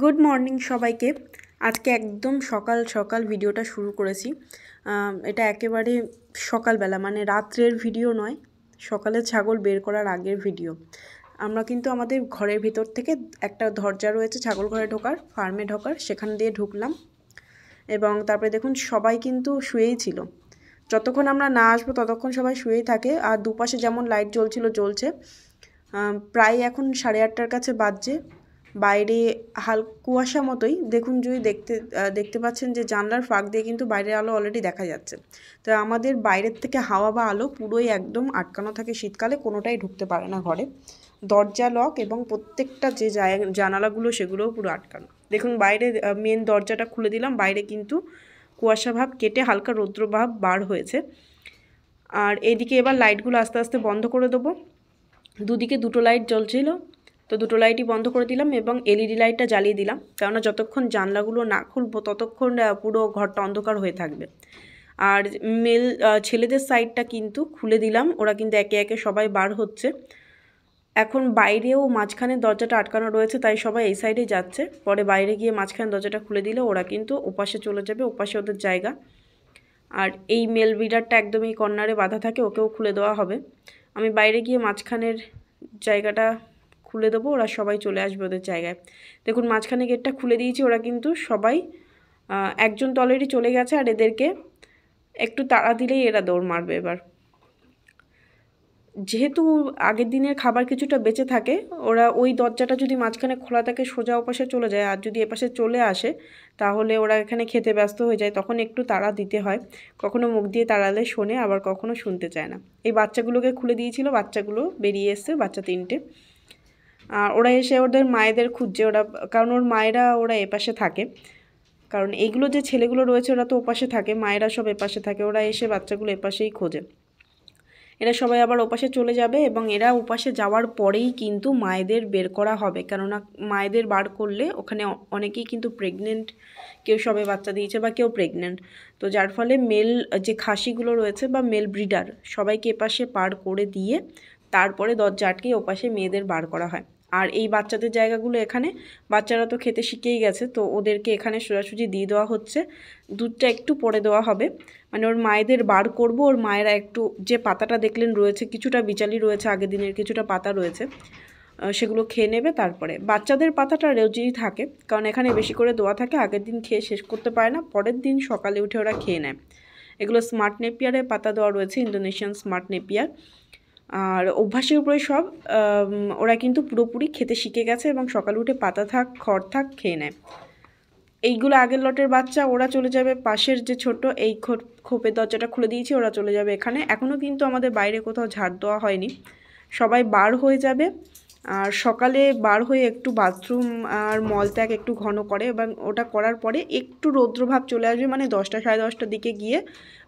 Good morning সবাইকে। আজকে একদম সকাল সকাল ভিডিওটা শুরু করেছি। এটা একেবারে সকালবেলা, মানে রাত্রের ভিডিও নয়, সকালে ছাগল বের করার আগের ভিডিও। আমরা কিন্তু আমাদের ঘরের ভিতর থেকে একটা দরজা রয়েছে ছাগল ঘরে ঢোকার, ফার্মে ঢোকার, সেখান দিয়ে ঢুকলাম এবং তারপরে দেখুন সবাই কিন্তু শুয়েই ছিল। যতক্ষণ আমরা না আসবো ততক্ষণ সবাই শুয়েই থাকে। আর দুপাশে যেমন লাইট জ্বলছিল জ্বলছে। প্রায় এখন 8:30টার কাছে বাজছে। বাইরে কুয়াশা মতোই দেখুন, যদি দেখতে পাচ্ছেন যে জানলার ফাঁক দিয়ে কিন্তু বাইরের আলো অলরেডি দেখা যাচ্ছে। তো আমাদের বাইরের থেকে হাওয়া বা আলো পুরোই একদম আটকানো থাকে, শীতকালে কোনোটাই ঢুকতে পারে না ঘরে। দরজা লক এবং প্রত্যেকটা যে জানালাগুলো সেগুলোও পুরো আটকানো। দেখুন বাইরে মেন দরজাটা খুলে দিলাম, বাইরে কিন্তু কুয়াশা ভাব কেটে হালকা রৌদ্র ভাব বার হয়েছে। আর এইদিকে এবার লাইটগুলো আস্তে আস্তে বন্ধ করে দেবো। দুদিকে দুটো লাইট জ্বলছিল, তো দুটো লাইটই বন্ধ করে দিলাম এবং এলইডি লাইটটা জ্বালিয়ে দিলাম, কেননা যতক্ষণ জানলাগুলো না খুলবো ততক্ষণ পুরো ঘরটা অন্ধকার হয়ে থাকবে। আর ছেলেদের সাইডটা কিন্তু খুলে দিলাম, ওরা কিন্তু একে একে সবাই বার হচ্ছে। এখন বাইরেও মাঝখানে দরজাটা আটকানো রয়েছে, তাই সবাই এই সাইডে যাচ্ছে। পরে বাইরে গিয়ে মাঝখানে দরজাটা খুলে দিলে ওরা কিন্তু ওপাশে চলে যাবে, ওপাশে ওদের জায়গা। আর এই মেল ব্রিডারটা একদম এই কর্নারে বাঁধা থাকে, ওকেও খুলে দেওয়া হবে। আমি বাইরে গিয়ে মাঝখানের জায়গাটা খুলে দেবো, ওরা সবাই চলে আসবে ওদের জায়গায়। দেখুন মাঝখানে গেটটা খুলে দিয়েছি, ওরা কিন্তু সবাই একজন তো অলরেডি চলে গেছে, আর এদেরকে একটু তাড়া দিলেই এরা দৌড় মারবে। এবার যেহেতু আগের দিনের খাবার কিছুটা বেঁচে থাকে, ওরা ওই দরজাটা যদি মাঝখানে খোলা থাকে সোজা ওপাশে চলে যায়, আর যদি এপাশে চলে আসে তাহলে ওরা এখানে খেতে ব্যস্ত হয়ে যায়, তখন একটু তাড়া দিতে হয়। কখনো মুখ দিয়ে তাড়ালে শোনে, আবার কখনো শুনতে চায় না। এই বাচ্চাগুলোকে খুলে দিয়েছিল, বাচ্চাগুলো বেরিয়ে এসছে, বাচ্চা 3টে। আর ওরা এসে ওদের মায়েদের খুঁজছে, কারণ ওরা এপাশে থাকে, কারণ এইগুলো যে ছেলেগুলো রয়েছে ওরা তো ওপাশে থাকে, মায়েরা সব এপাশে থাকে, ওরা এসে বাচ্চাগুলো এপাশেই খোঁজে। এরা সবাই আবার ওপাশে চলে যাবে এবং এরা ওপাশে যাওয়ার পরেই কিন্তু মায়েদের বের করা হবে, কেননা মায়েদের বার করলে ওখানে অনেকেই কিন্তু প্রেগনেন্ট, কেউ সবে বাচ্চা দিয়েছে বা কেউ প্রেগনেন্ট। তো যার ফলে মেল যে খাসিগুলো রয়েছে বা মেল ব্রিডার সবাইকে এপাশে পার করে দিয়ে তারপরে দরজা আটকে ওপাশে মেয়েদের বার করা হয়। আর এই বাচ্চাদের জায়গাগুলো এখানে, বাচ্চারা তো খেতে শিখেই গেছে, তো ওদেরকে এখানে সোজাসুজি দিয়ে দেওয়া হচ্ছে। দুধটা একটু পরে দেওয়া হবে, মানে ওর মায়েদের বার করব, ওর মায়েরা একটু, যে পাতাটা দেখলেন রয়েছে কিছুটা বিচালি রয়েছে, আগের দিনের কিছুটা পাতা রয়েছে, সেগুলো খেয়ে নেবে। তারপরে বাচ্চাদের পাতাটা রোজই থাকে, কারণ এখানে বেশি করে দেওয়া থাকে, আগের দিন খেয়ে শেষ করতে পারে না, পরের দিন সকালে উঠে ওরা খেয়ে নেয়। এগুলো স্মার্ট নেপিয়ারের পাতা দেওয়া রয়েছে, ইন্দোনেশিয়ান স্মার্ট নেপিয়ার। আর অভ্যাসের উপরে সব, ওরা কিন্তু পুরোপুরি খেতে শিখে গেছে এবং সকালে উঠে পাতা থাক খড় থাক খেয়ে নেয়। এইগুলো আগের লটের বাচ্চা, ওরা চলে যাবে পাশের যে ছোট এই খোপের দরজাটা খুলে দিয়েছি, ওরা চলে যাবে এখানে। এখনও কিন্তু আমাদের বাইরে কোথাও ঝাড় দেওয়া হয়নি, সবাই বার হয়ে যাবে। আর সকালে বার হয়ে একটু বাথরুম আর মলত্যাগ একটু ঘন করে, এবং ওটা করার পরে একটু রৌদ্রভাব চলে আসবে, মানে 10টা 10:30টার দিকে গিয়ে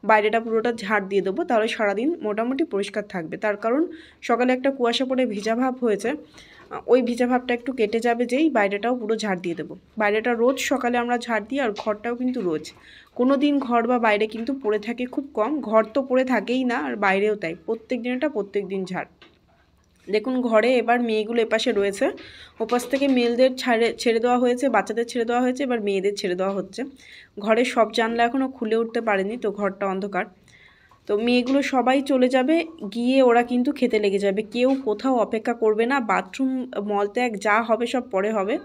বাইরেটা পুরোটা ঝাড় দিয়ে দেবো, তাহলে সারাদিন মোটামুটি পরিষ্কার থাকবে। তার কারণ সকালে একটা কুয়াশা পড়ে ভিজা ভাব হয়েছে, ওই ভিজা ভাবটা একটু কেটে যাবে যেই বাইরেটাও পুরো ঝাড় দিয়ে দেবো। বাইরেটা রোজ সকালে আমরা ঝাড় দিই, আর ঘরটাও কিন্তু রোজ। কোনো দিন ঘর বা বাইরে কিন্তু পড়ে থাকে খুব কম, ঘর তো পড়ে থাকেই না, আর বাইরেও তাই, প্রত্যেক দিন ঝাড়। দেখুন ঘরে এবার মেয়েগুলো এপাশে রয়েছে, ওপাশ থেকে মেলদের ছেড়ে দেওয়া হয়েছে, বাচ্চাদের ছেড়ে দেওয়া হয়েছে, এবার মেয়েদের ছেড়ে দেওয়া হচ্ছে। ঘরের সব জানলা এখনও খুলে উঠতে পারেনি, তো ঘরটা অন্ধকার। তো মেয়েগুলো সবাই চলে যাবে, গিয়ে ওরা কিন্তু খেতে লেগে যাবে, কেউ কোথাও অপেক্ষা করবে না। বাথরুম মলত্যাগ যা হবে সব পরে হবে,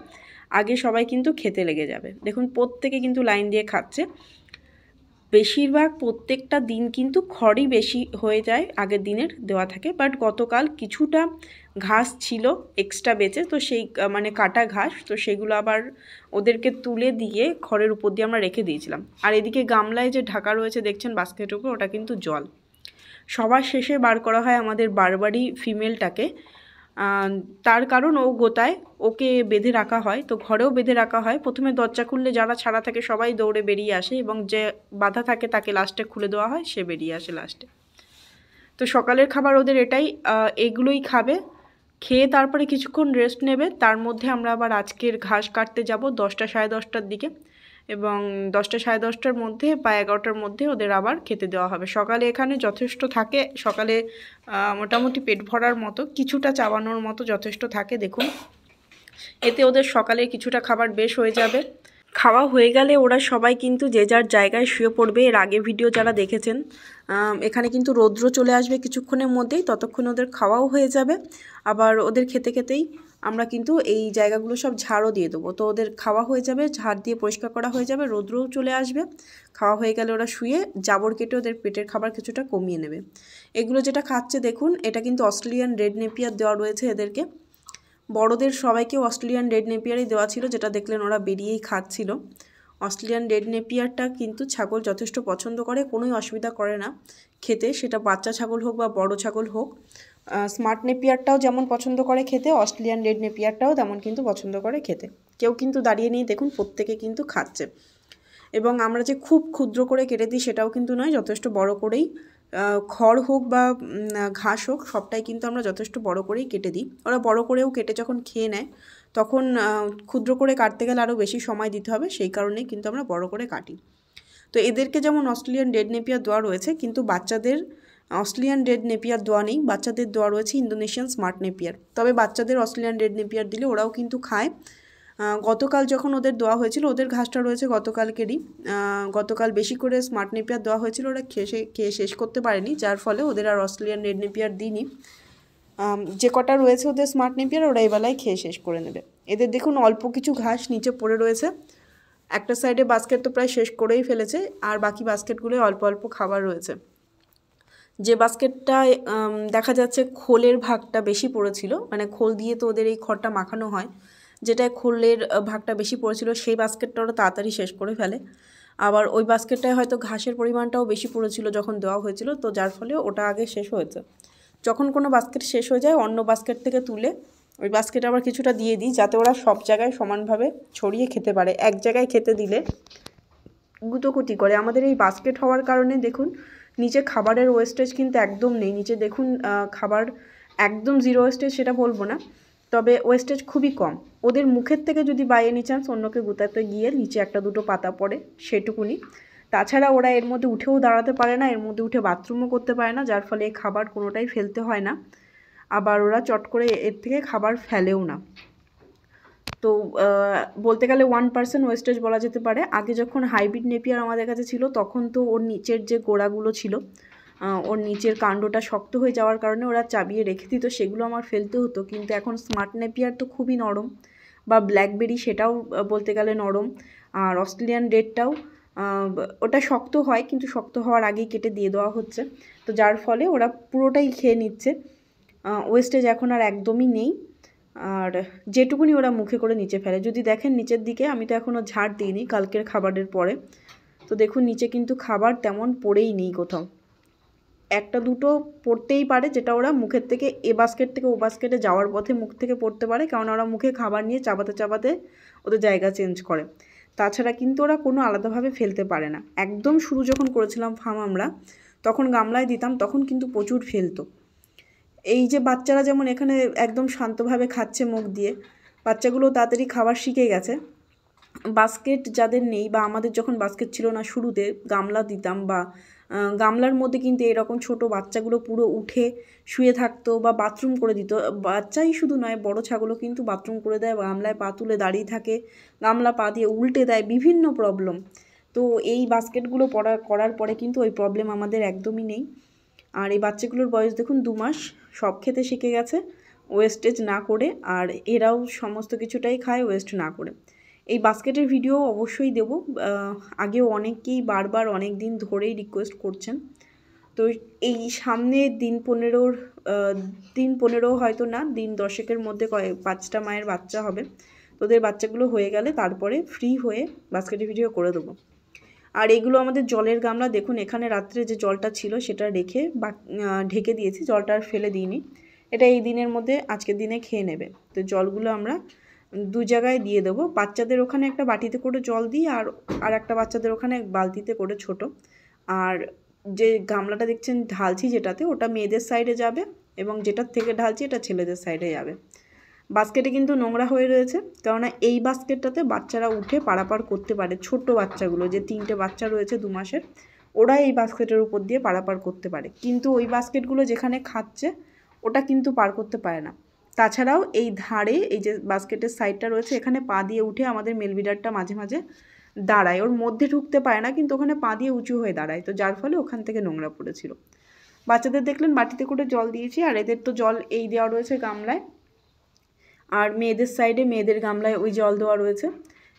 আগে সবাই কিন্তু খেতে লেগে যাবে। দেখুন প্রত্যেকে কিন্তু লাইন দিয়ে খাচ্ছে। বেশিরভাগ প্রত্যেকটা দিন কিন্তু খড়ই বেশি হয়ে যায়, আগের দিনের দেওয়া থাকে, বাট গতকাল কিছুটা ঘাস ছিল এক্সট্রা বেঁচে, তো সেই মানে কাটা ঘাস, তো সেগুলো আবার ওদেরকে তুলে দিয়ে খড়ের উপর দিয়ে আমরা রেখে দিয়েছিলাম। আর এদিকে গামলায় যে ঢাকা রয়েছে দেখছেন বাস্কেটের উপর, ওটা কিন্তু জল। সবার শেষে বার করা হয় আমাদের বারবারি ফিমেলটাকে, তার কারণ ও গোতায়, ওকে বেঁধে রাখা হয়, তো ঘরেও বেঁধে রাখা হয়। প্রথমে দরজা খুললে যারা ছাড়া থাকে সবাই দৌড়ে বেরিয়ে আসে, এবং যে বাধা থাকে তাকে লাস্টে খুলে দেওয়া হয়, সে বেরিয়ে আসে লাস্টে। তো সকালের খাবার ওদের এটাই, এগুলোই খাবে, খেয়ে তারপরে কিছুক্ষণ রেস্ট নেবে। তার মধ্যে আমরা আবার আজকের ঘাস কাটতে যাব 10টা 10:30টার দিকে, এবং 10টা 10:30টার মধ্যে বা 11টার মধ্যে ওদের আবার খেতে দেওয়া হবে। সকালে এখানে যথেষ্ট থাকে, সকালে মোটামুটি পেট ভরার মতো, কিছুটা চাবানোর মতো যথেষ্ট থাকে। দেখুন এতে ওদের সকালের কিছুটা খাবার বেশ হয়ে যাবে। খাওয়া হয়ে গেলে ওরা সবাই কিন্তু যে যার জায়গায় শুয়ে পড়বে। এর আগে ভিডিও যারা দেখেছেন, এখানে কিন্তু রৌদ্র চলে আসবে কিছুক্ষণের মধ্যেই, ততক্ষণ ওদের খাওয়াও হয়ে যাবে। আবার ওদের খেতে খেতেই আমরা কিন্তু এই জায়গাগুলো সব ঝাড়ও দিয়ে দেবো। তো ওদের খাওয়া হয়ে যাবে, ঝাড় দিয়ে পরিষ্কার করা হয়ে যাবে, রৌদ্রও চলে আসবে। খাওয়া হয়ে গেলে ওরা শুয়ে জাবর কেটে ওদের পেটের খাবার কিছুটা কমিয়ে নেবে। এগুলো যেটা খাচ্ছে দেখুন, এটা কিন্তু অস্ট্রেলিয়ান রেড নেপিয়ার দেওয়া রয়েছে এদেরকে। বড়দের সবাইকে অস্ট্রেলিয়ান রেড নেপিয়ারই দেওয়া ছিল, যেটা দেখলেন ওরা বেরিয়েই খাচ্ছিল। অস্ট্রেলিয়ান রেড নেপিয়ারটা কিন্তু ছাগল যথেষ্ট পছন্দ করে, কোনোই অসুবিধা করে না খেতে, সেটা বাচ্চা ছাগল হোক বা বড় ছাগল হোক। স্মার্ট নেপিয়ারটাও যেমন পছন্দ করে খেতে, অস্ট্রেলিয়ান রেড নেপিয়ারটাও তেমন কিন্তু পছন্দ করে খেতে। কেউ কিন্তু দাঁড়িয়ে নেই, দেখুন প্রত্যেকে কিন্তু খাচ্ছে। এবং আমরা যে খুব ক্ষুদ্র করে কেটে দিই সেটাও কিন্তু নয়, যথেষ্ট বড় করেই খড় হোক বা ঘাস হোক সবটাই কিন্তু আমরা যথেষ্ট বড় করেই কেটে দিই। ওরা বড় করেও কেটে যখন খেয়ে নেয় তখন ক্ষুদ্র করে কাটতে গেলে আরও বেশি সময় দিতে হবে, সেই কারণেই কিন্তু আমরা বড় করে কাটি। তো এদেরকে যেমন অস্ট্রেলিয়ান রেড নেপিয়ার দেওয়া রয়েছে, কিন্তু বাচ্চাদের অস্ট্রেলিয়ান রেড নেপিয়ার দেওয়া নেই, বাচ্চাদের দেওয়া রয়েছে ইন্দোনেশিয়ান স্মার্ট নেপিয়ার। তবে বাচ্চাদের অস্ট্রেলিয়ান রেড নেপিয়ার দিলে ওরাও কিন্তু খায়। গতকাল যখন ওদের দেওয়া হয়েছিল, ওদের ঘাসটা রয়েছে গতকালকেরই, গতকাল বেশি করে স্মার্ট নেপিয়ার দেওয়া হয়েছিল, ওরা খেয়ে শেষ করতে পারেনি, যার ফলে ওদের আর অস্ট্রেলিয়ান রেড নেপিয়ার দিইনি। যে কটা রয়েছে ওদের স্মার্ট নেপিয়ার ওরা এই বেলায় খেয়ে শেষ করে নেবে। এদের দেখুন অল্প কিছু ঘাস নিচে পড়ে রয়েছে, একটা সাইডে বাস্কেট তো প্রায় শেষ করেই ফেলেছে, আর বাকি বাস্কেটগুলোয় অল্প অল্প খাবার রয়েছে। যে বাস্কেটটায় দেখা যাচ্ছে খোলের ভাগটা বেশি পড়েছিল, মানে খোল দিয়ে তো ওদের এই খড়টা মাখানো হয়, যেটায় খোলের ভাগটা বেশি পড়েছিল সেই বাস্কেটটা ওরা তাড়াতাড়ি শেষ করে ফেলে। আবার ওই বাস্কেটটায় হয়তো ঘাসের পরিমাণটাও বেশি পড়েছিল যখন দেওয়া হয়েছিল, তো যার ফলে ওটা আগে শেষ হয়েছে। যখন কোনো বাস্কেট শেষ হয়ে যায় অন্য বাস্কেট থেকে তুলে ওই বাস্কেটে আবার কিছুটা দিয়ে দিই, যাতে ওরা সব জায়গায় সমানভাবে ছড়িয়ে খেতে পারে। এক জায়গায় খেতে দিলে গুটোগুটি করে। আমাদের এই বাস্কেট হওয়ার কারণে দেখুন নিচে খাবারের ওয়েস্টেজ কিন্তু একদম নেই। নিচে দেখুন খাবার একদম জিরো ওয়েস্টেজ সেটা বলবো না, তবে ওয়েস্টেজ খুবই কম। ওদের মুখের থেকে যদি বাই এনি চান্স অন্যকে গুতাতে গিয়ে নিচে একটা দুটো পাতা পড়ে সেটুকুনি, তাছাড়া ওরা এর মধ্যে উঠেও দাঁড়াতে পারে না, এর মধ্যে উঠে বাথরুমও করতে পারে না, যার ফলে খাবার কোনোটাই ফেলতে হয় না। আবার ওরা চট করে এর থেকে খাবার ফেলেও না। তো বলতে গেলে 1% ওয়েস্টেজ বলা যেতে পারে। আগে যখন হাইব্রিড নেপিয়ার আমাদের কাছে ছিল তখন তো ওর নিচের যে গোড়াগুলো ছিল, ওর নিচের কাণ্ডটা শক্ত হয়ে যাওয়ার কারণে ওরা চাবিয়ে রেখে দিত, সেগুলো আমার ফেলতে হতো। কিন্তু এখন স্মার্ট নেপিয়ার তো খুবই নরম, বা ব্ল্যাকবেরি সেটাও বলতে গেলে নরম, আর অস্ট্রেলিয়ান রেডটাও ওটা শক্ত হয়, কিন্তু শক্ত হওয়ার আগেই কেটে দিয়ে দেওয়া হচ্ছে, তো যার ফলে ওরা পুরোটাই খেয়ে নিচ্ছে। ওয়েস্টেজ এখন আর একদমই নেই। আর যেটুকুনি ওরা মুখে করে নিচে ফেলে, যদি দেখেন নিচের দিকে, আমি তো এখনও ঝাড় দিইনি কালকের খাবারের পরে, তো দেখুন নিচে কিন্তু খাবার তেমন পড়েই নেই কোথাও। একটা দুটো পড়তেই পারে, যেটা ওরা মুখের থেকে এ বাস্কেট থেকে ও বাস্কেটে যাওয়ার পথে মুখ থেকে পড়তে পারে, কারণ ওরা মুখে খাবার নিয়ে চাবাতে চাবাতে ওদের জায়গা চেঞ্জ করে। তাছাড়া কিন্তু ওরা কোনো আলাদাভাবে ফেলতে পারে না। একদম শুরু যখন করেছিলাম ফার্ম আমরা, তখন গামলায় দিতাম, তখন কিন্তু প্রচুর ফেলতো। এই যে বাচ্চারা যেমন এখানে একদম শান্তভাবে খাচ্ছে মুখ দিয়ে, বাচ্চাগুলো তাড়াতাড়ি খাবার শিখে গেছে। বাস্কেট যাদের নেই, বা আমাদের যখন বাস্কেট ছিল না শুরুতে গামলা দিতাম, বা গামলার মধ্যে কিন্তু এরকম ছোট বাচ্চাগুলো পুরো উঠে শুয়ে থাকতো বা বাথরুম করে দিত। বাচ্চাই শুধু নয়, বড় ছাগলও কিন্তু বাথরুম করে দেয়, গামলায় পা তুলে দাঁড়িয়ে থাকে, গামলা পা দিয়ে উল্টে দেয়, বিভিন্ন প্রবলেম। তো এই বাস্কেটগুলো করার পরে কিন্তু ওই প্রবলেম আমাদের একদমই নেই। আর এই বাচ্চাগুলোর বয়স দেখুন 2 মাস, সব খেতে শিখে গেছে ওয়েস্টেজ না করে, আর এরাও সমস্ত কিছুটাই খায় ওয়েস্ট না করে। এই বাস্কেটের ভিডিও অবশ্যই দেব, আগেও অনেকেই বারবার অনেক দিন ধরেই রিকোয়েস্ট করছেন। তো এই সামনে দিন 15 হয়তো না, দিন 10 মধ্যে 5টা মায়ের বাচ্চা হবে। তোদের বাচ্চাগুলো হয়ে গেলে তারপরে ফ্রি হয়ে বাস্কেটের ভিডিও করে দেবো। আর এগুলো আমাদের জলের গামলা, দেখুন এখানে রাত্রে যে জলটা ছিল সেটা রেখে ঢেকে দিয়েছি, জলটা আর ফেলে দিইনি। এটা এই দিনের মধ্যে আজকের দিনে খেয়ে নেবে। তো জলগুলো আমরা 2 জায়গায় দিয়ে দেবো। বাচ্চাদের ওখানে একটা বাটিতে করে জল দিই, আর একটা বাচ্চাদের ওখানে বালতিতে করে ছোট। আর যে গামলাটা দেখছেন ঢালছি যেটাতে, ওটা মেয়েদের সাইডে যাবে, এবং যেটার থেকে ঢালছি এটা ছেলেদের সাইডে যাবে। বাস্কেটে কিন্তু নোংরা হয়ে রয়েছে, কেননা এই বাস্কেটটাতে বাচ্চারা উঠে পারাপার করতে পারে। ছোট বাচ্চাগুলো যে 3টে বাচ্চা রয়েছে 2 মাসের, ওরা এই বাস্কেটের উপর দিয়ে পারাপার করতে পারে, কিন্তু ওই বাস্কেটগুলো যেখানে খাচ্ছে ওটা কিন্তু পার করতে পারে না। তাছাড়াও এই ধারে এই যে বাস্কেটের সাইডটা রয়েছে এখানে পা দিয়ে উঠে আমাদের মেল বিডারটা মাঝে মাঝে দাঁড়ায়, ওর মধ্যে ঢুকতে পারে না কিন্তু ওখানে পা দিয়ে উঁচু হয়ে দাঁড়ায়, তো যার ফলে ওখান থেকে নোংরা পড়েছিল। বাচ্চাদের দেখলেন বাটিতে করে জল দিয়েছি, আর এদের তো জল এই দেওয়া রয়েছে গামলায়, আর মেয়েদের সাইডে মেয়েদের গামলায় ওই জল দেওয়া রয়েছে।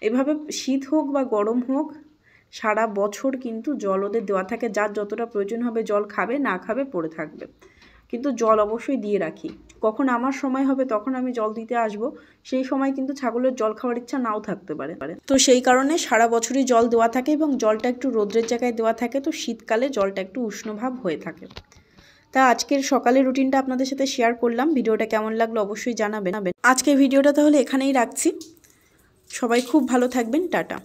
এভাবে শীত হোক বা গরম হোক সারা বছর কিন্তু জল ওদের দেওয়া থাকে, যার যতটা প্রয়োজন হবে জল খাবে, না খাবে পড়ে থাকবে, কিন্তু জল অবশ্যই দিয়ে রাখি। কখন আমার সময় হবে তখন আমি জল দিতে আসব, সেই সময় কিন্তু ছাগলের জল খাওয়ার ইচ্ছা নাও থাকতে পারে, তো সেই কারণে সারা বছরই জল দেওয়া থাকে এবং জলটা একটু রোদ্রের জায়গায় দেওয়া থাকে, তো শীতকালে জলটা একটু উষ্ণভাব হয়ে থাকে। তা আজকের সকালের রুটিনটা আপনাদের সাথে শেয়ার করলাম, ভিডিওটা কেমন লাগলো অবশ্যই জানাবেন। আজকে ভিডিওটা তাহলে এখানেই রাখছি, সবাই খুব ভালো থাকবেন, টাটা।